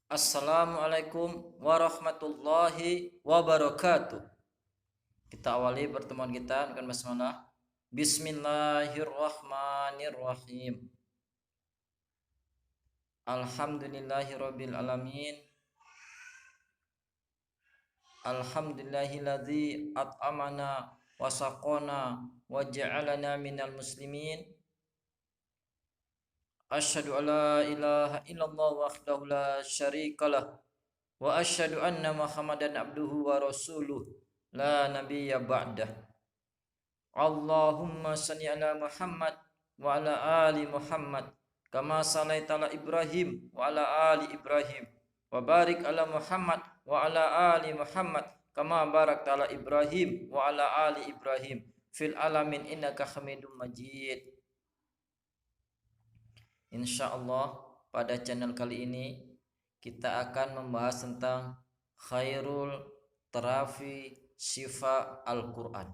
Assalamualaikum warahmatullahi wabarakatuh. Kita awali pertemuan kita dengan basmalah. Bismillahirrahmanirrahim. Alhamdulillahirabbil alamin. Alhamdulillahilladzi at'amana wa saqana wa ja'alana minal muslimin. Asyhadu an la ilaha illallah wahdahu la syarikalah wa asyhadu anna Muhammadan abduhu wa rasuluh la nabiyya ba'dah. Allahumma shalli ala Muhammad wa ala ali Muhammad kama shallaita ala Ibrahim wa ala ali Ibrahim wa barik ala Muhammad wa ala ali Muhammad kama barakta ala Ibrahim wa ala ali Ibrahim fil alamin innaka Hamidum Majid. Insyaallah pada channel kali ini kita akan membahas tentang khairul tarafi syifa Al-Quran.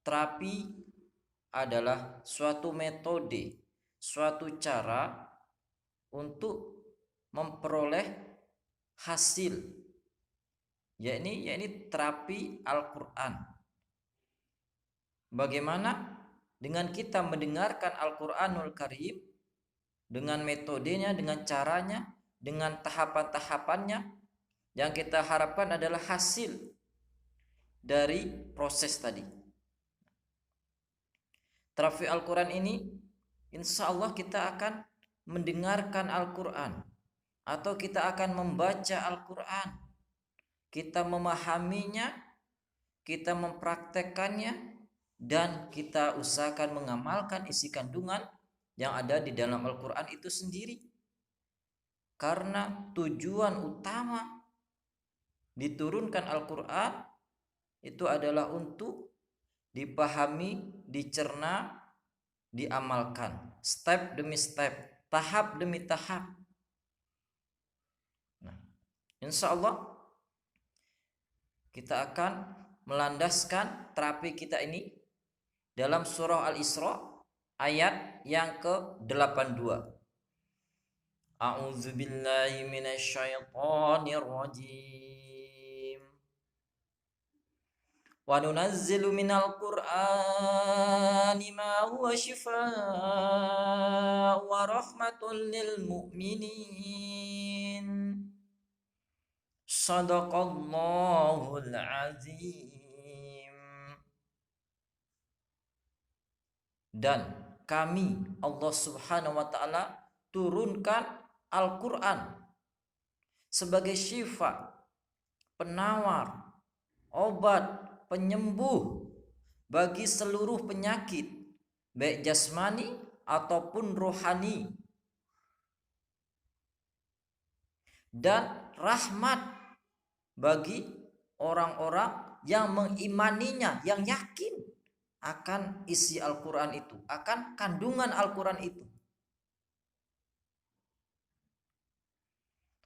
Terapi adalah suatu metode, suatu cara untuk memperoleh hasil, yakni terapi Al-Quran. Bagaimana dengan kita mendengarkan Al-Quranul Karim, dengan metodenya, dengan caranya, dengan tahapan-tahapannya, yang kita harapkan adalah hasil dari proses tadi. Terapi Al-Quran ini, insya Allah kita akan mendengarkan Al-Quran, atau kita akan membaca Al-Quran, kita memahaminya, kita mempraktekkannya, dan kita usahakan mengamalkan isi kandungan yang ada di dalam Al-Quran itu sendiri. Karena tujuan utama diturunkan Al-Quran itu adalah untuk dipahami, dicerna, diamalkan, step demi step, tahap demi tahap. Nah, insya Allah kita akan melandaskan terapi kita ini dalam surah Al-Isra ayat yang ke-82. A'udzu billahi minasyaitonir rajim. Wa nunazzilu minal qur'ani ma huwa shifaa'un wa rahmatun lil mu'minin. Shadaqallahul azim. Dan kami Allah Subhanahu wa ta'ala turunkan Al-Quran sebagai syifa, penawar, obat, penyembuh bagi seluruh penyakit, baik jasmani ataupun rohani, dan rahmat bagi orang-orang yang mengimaninya, yang yakin akan isi Al-Quran itu, akan kandungan Al-Quran itu.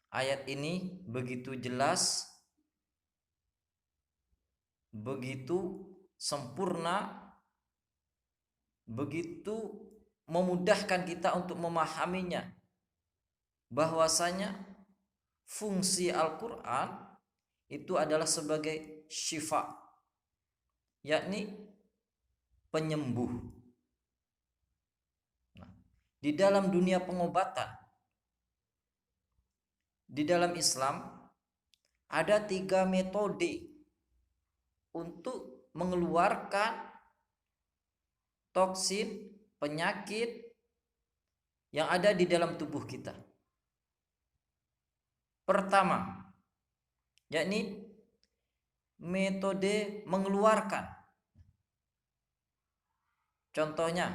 Ayat ini begitu jelas, begitu sempurna, begitu memudahkan kita untuk memahaminya, bahwasanya fungsi Al-Quran itu adalah sebagai syifa, yakni penyembuh. Nah, di dalam dunia pengobatan, di dalam Islam ada 3 metode untuk mengeluarkan toksin, penyakit yang ada di dalam tubuh kita. Pertama, yakni metode mengeluarkan. Contohnya,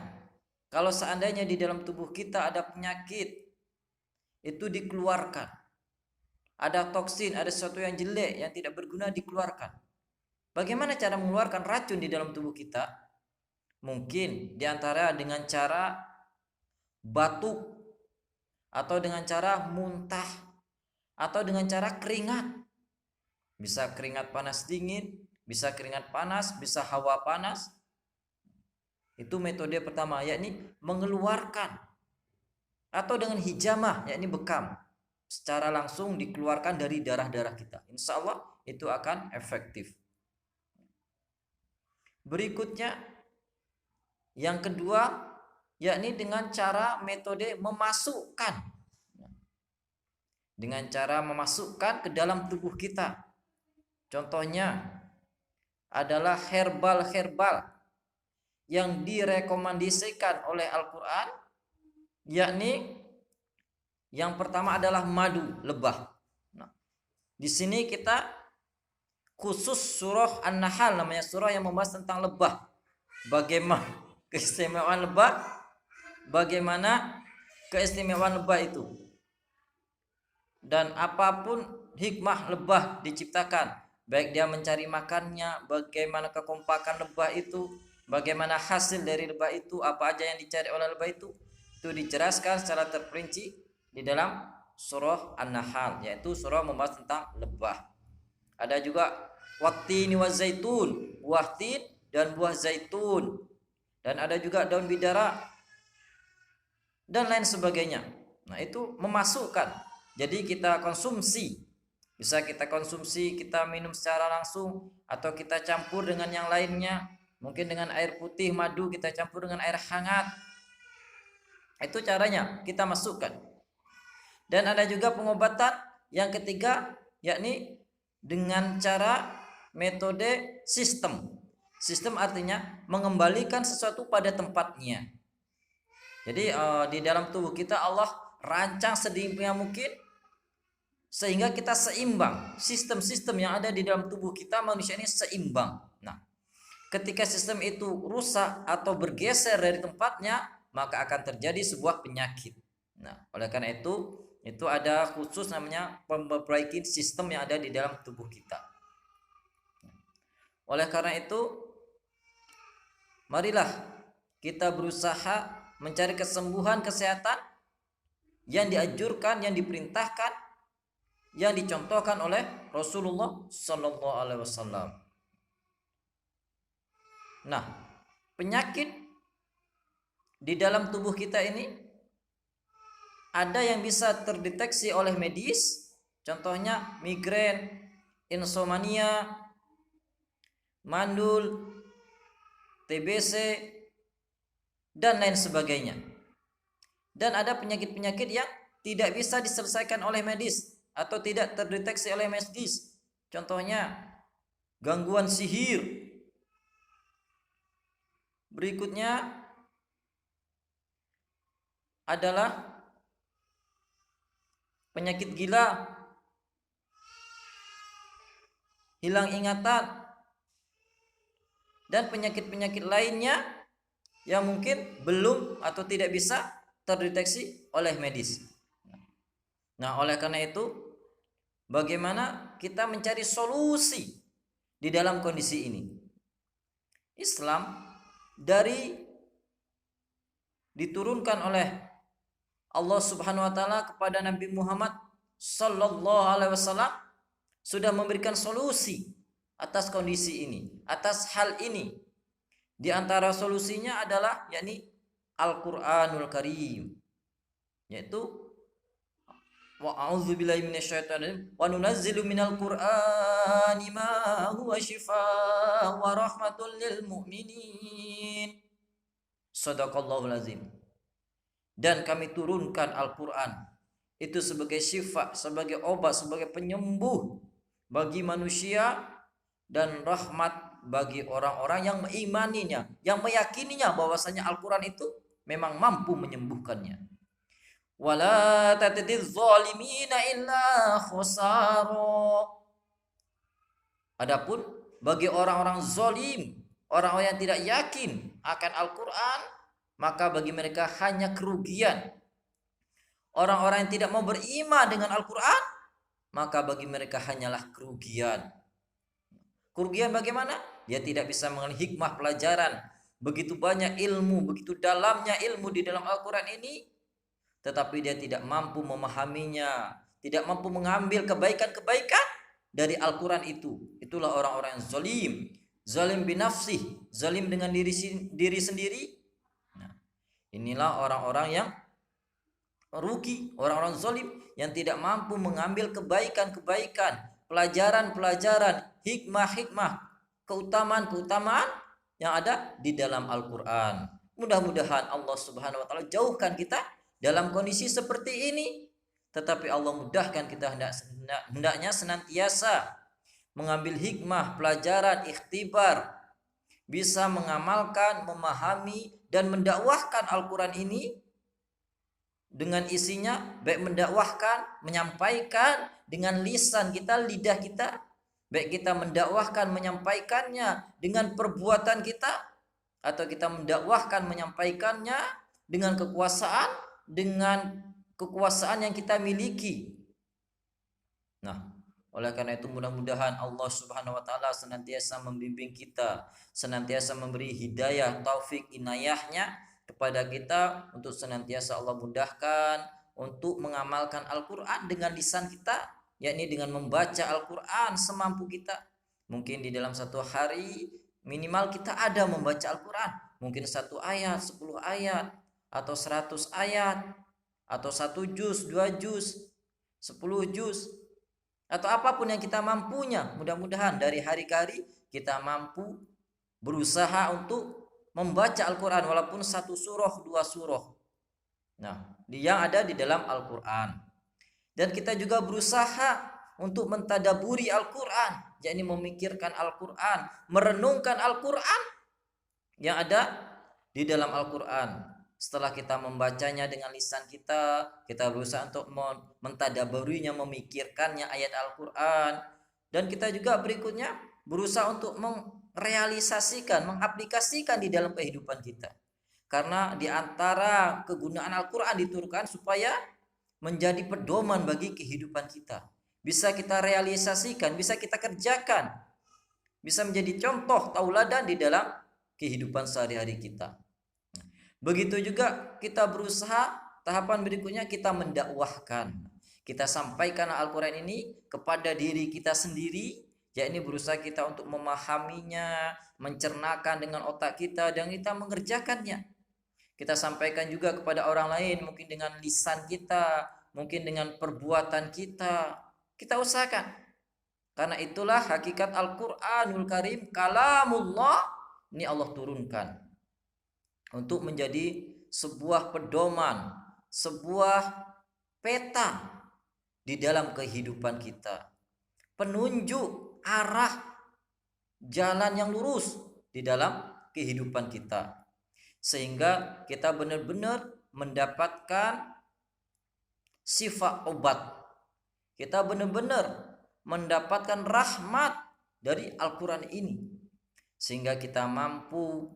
kalau seandainya di dalam tubuh kita ada penyakit, itu dikeluarkan. Ada toksin, ada sesuatu yang jelek, yang tidak berguna, dikeluarkan. Bagaimana cara mengeluarkan racun di dalam tubuh kita? Mungkin diantara dengan cara batuk, atau dengan cara muntah, atau dengan cara keringat. Bisa keringat panas dingin, bisa keringat panas, bisa hawa panas. Itu metode pertama, yakni mengeluarkan atau dengan hijamah, yakni bekam, secara langsung dikeluarkan dari darah-darah kita. Insya Allah itu akan efektif. Berikutnya yang kedua, yakni dengan cara metode memasukkan. Dengan cara memasukkan ke dalam tubuh kita. Contohnya adalah herbal-herbal yang direkomendasikan oleh Al-Quran, yakni yang pertama adalah madu lebah. Nah, di sini kita khusus surah An-Nahl, namanya surah yang membahas tentang lebah. Bagaimana keistimewaan lebah? Bagaimana keistimewaan lebah itu? Dan apapun hikmah lebah diciptakan, baik dia mencari makannya, bagaimana kekompakan lebah itu, bagaimana hasil dari lebah itu, apa aja yang dicari oleh lebah itu dijelaskan secara terperinci di dalam surah An-Nahl, yaitu surah membahas tentang lebah. Ada juga wattini wa zaitun, buah tin dan buah zaitun, dan ada juga daun bidara dan lain sebagainya. Nah, itu memasukkan. Jadi kita konsumsi, bisa kita konsumsi, kita minum secara langsung, atau kita campur dengan yang lainnya, mungkin dengan air putih, madu kita campur dengan air hangat. Itu caranya kita masukkan. Dan ada juga pengobatan yang ketiga, yakni dengan cara metode sistem. Sistem artinya mengembalikan sesuatu pada tempatnya. Jadi di dalam tubuh kita Allah rancang sedemikian mungkin sehingga kita seimbang. Sistem-sistem yang ada di dalam tubuh kita, manusia ini seimbang. Nah, ketika sistem itu rusak atau bergeser dari tempatnya, maka akan terjadi sebuah penyakit. Nah, oleh karena itu ada khusus namanya memperbaiki sistem yang ada di dalam tubuh kita. Oleh karena itu, marilah kita berusaha mencari kesembuhan, kesehatan yang dianjurkan, yang diperintahkan, yang dicontohkan oleh Rasulullah Sallallahu Alaihi Wasallam. Nah, penyakit di dalam tubuh kita ini ada yang bisa terdeteksi oleh medis, contohnya migrain, insomnia, mandul, TBC, dan lain sebagainya. Dan ada penyakit-penyakit yang tidak bisa diselesaikan oleh medis atau tidak terdeteksi oleh medis. Contohnya gangguan sihir. Berikutnya adalah penyakit gila, hilang ingatan, dan penyakit-penyakit lainnya yang mungkin belum atau tidak bisa terdeteksi oleh medis. Nah, oleh karena itu, bagaimana kita mencari solusi di dalam kondisi ini? Islam diturunkan oleh Allah Subhanahu wa taala kepada Nabi Muhammad sallallahu alaihi wasallam sudah memberikan solusi atas kondisi ini, atas hal ini. Di antara solusinya adalah yakni Al-Qur'anul Karim, yaitu wa a'udzubillahi minasyaitonir wa nunazzilu minal qur'ani ma huwa syifaa'un wa rahmatul lil mu'minin. Shadaqallahul azim. Dan kami turunkan Al-Qur'an itu sebagai syifa, sebagai obat, sebagai penyembuh bagi manusia dan rahmat bagi orang-orang yang mengimaninya, yang meyakininya bahwasanya Al-Qur'an itu memang mampu menyembuhkannya. Wala tatadiz zalimina illa khusara. Adapun bagi orang-orang zalim, orang-orang yang tidak yakin akan Al-Qur'an, maka bagi mereka hanya kerugian. Orang-orang yang tidak mau beriman dengan Al-Qur'an, maka bagi mereka hanyalah kerugian. Kerugian bagaimana? Dia tidak bisa mengenal hikmah pelajaran. Begitu banyak ilmu, begitu dalamnya ilmu di dalam Al-Qur'an ini, tetapi dia tidak mampu memahaminya, tidak mampu mengambil kebaikan-kebaikan dari Al-Qur'an itu. Itulah orang-orang yang zalim. Zalim binafsih, zalim dengan diri sendiri. Nah, inilah orang-orang yang rugi, orang-orang zalim yang tidak mampu mengambil kebaikan-kebaikan, pelajaran-pelajaran, hikmah-hikmah, keutamaan-keutamaan yang ada di dalam Al-Qur'an. Mudah-mudahan Allah Subhanahu wa taala jauhkan kita dalam kondisi seperti ini. Tetapi Allah mudahkan kita hendaknya senantiasa mengambil hikmah, pelajaran, ikhtibar, bisa mengamalkan, memahami dan mendakwahkan Al-Qur'an ini dengan isinya, baik mendakwahkan, menyampaikan dengan lisan kita, lidah kita, baik kita mendakwahkan, menyampaikannya dengan perbuatan kita, atau kita mendakwahkan, menyampaikannya dengan kekuasaan yang kita miliki. Nah, oleh karena itu mudah-mudahan Allah Subhanahu wa taala senantiasa membimbing kita, senantiasa memberi hidayah, taufik, inayahnya kepada kita untuk senantiasa Allah mudahkan untuk mengamalkan Al-Qur'an dengan lisan kita, yakni dengan membaca Al-Qur'an semampu kita. Mungkin di dalam satu hari minimal kita ada membaca Al-Qur'an, mungkin 1 ayat, 10 ayat, atau 100 ayat, atau 1 juz, 2 juz, 10 juz, atau apapun yang kita mampunya. Mudah-mudahan dari hari ke hari kita mampu berusaha untuk membaca Al-Qur'an walaupun 1 surah, 2 surah. Nah, yang ada di dalam Al-Qur'an. Dan kita juga berusaha untuk mentadaburi Al-Qur'an, yakni memikirkan Al-Qur'an, merenungkan Al-Qur'an yang ada di dalam Al-Qur'an. Setelah kita membacanya dengan lisan kita, kita berusaha untuk mentadaburinya, memikirkannya ayat Al-Qur'an. Dan kita juga berikutnya berusaha untuk merealisasikan, mengaplikasikan di dalam kehidupan kita. Karena di antara kegunaan Al-Qur'an diturunkan supaya menjadi pedoman bagi kehidupan kita. Bisa kita realisasikan, bisa kita kerjakan, bisa menjadi contoh tauladan di dalam kehidupan sehari-hari kita. Begitu juga kita berusaha, tahapan berikutnya kita mendakwahkan. Kita sampaikan Al-Qur'an ini kepada diri kita sendiri, yakni berusaha kita untuk memahaminya, mencernakan dengan otak kita, dan kita mengerjakannya. Kita sampaikan juga kepada orang lain, mungkin dengan lisan kita, mungkin dengan perbuatan kita. Kita usahakan. Karena itulah hakikat Al-Qur'anul Karim, kalamullah, ini Allah turunkan untuk menjadi sebuah pedoman, sebuah peta di dalam kehidupan kita, penunjuk arah jalan yang lurus di dalam kehidupan kita, sehingga kita benar-benar mendapatkan sifat obat, kita benar-benar mendapatkan rahmat dari Al-Qur'an ini, sehingga kita mampu,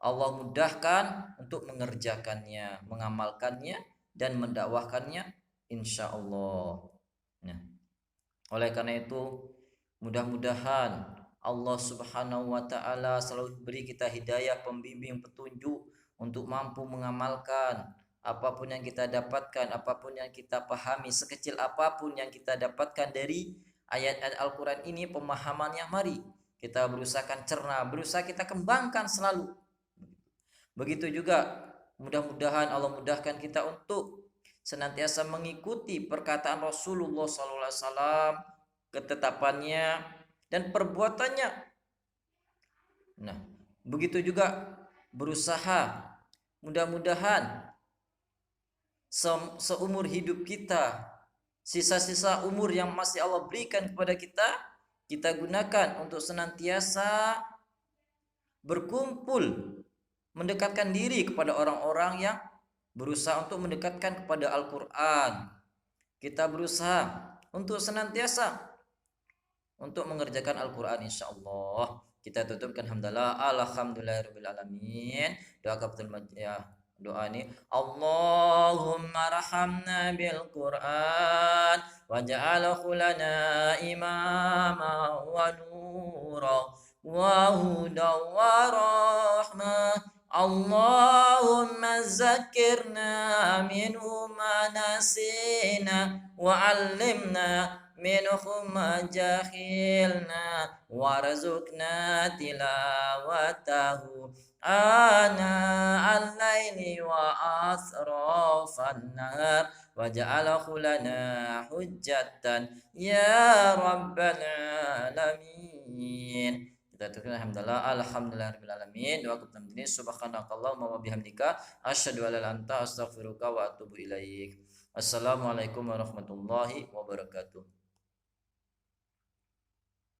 Allah mudahkan untuk mengerjakannya, mengamalkannya, dan mendakwahkannya, insya Allah. Nah, oleh karena itu mudah-mudahan Allah Subhanahu wa taala selalu beri kita hidayah, pembimbing, petunjuk untuk mampu mengamalkan apapun yang kita dapatkan, apapun yang kita pahami, sekecil apapun yang kita dapatkan dari ayat-ayat Al-Qur'an ini, pemahamannya, mari kita berusaha cerna, berusaha kita kembangkan selalu. Begitu juga mudah-mudahan Allah mudahkan kita untuk senantiasa mengikuti perkataan Rasulullah SAW, ketetapannya dan perbuatannya. Nah, begitu juga berusaha, mudah-mudahan seumur hidup kita, sisa-sisa umur yang masih Allah berikan kepada kita, kita gunakan untuk senantiasa berkumpul, mendekatkan diri kepada orang-orang yang berusaha untuk mendekatkan kepada Al-Qur'an. Kita berusaha untuk senantiasa untuk mengerjakan Al-Qur'an, insyaallah. Kita tutupkan alhamdulillahirabbil alamin. Doa kafatul ya, doa ini, Allahumma rahamna bil Qur'an waj'alhu lana imama wa nura wa huda wa rahmah. Allahumma zakirna minhu ma nasina wa 'allimna minhu ma jahilna warzuqna tilawatahu آناء الليل وأطراف النهار وجعله لنا حجة يا رب العالمين. Kita tutup alhamdulillah alamin wa qul subhanakallahumma wa bihamdika asyhadu an la ilaha illa anta astaghfiruka wa atubu ilaik. Assalamualaikum warahmatullahi wabarakatuh.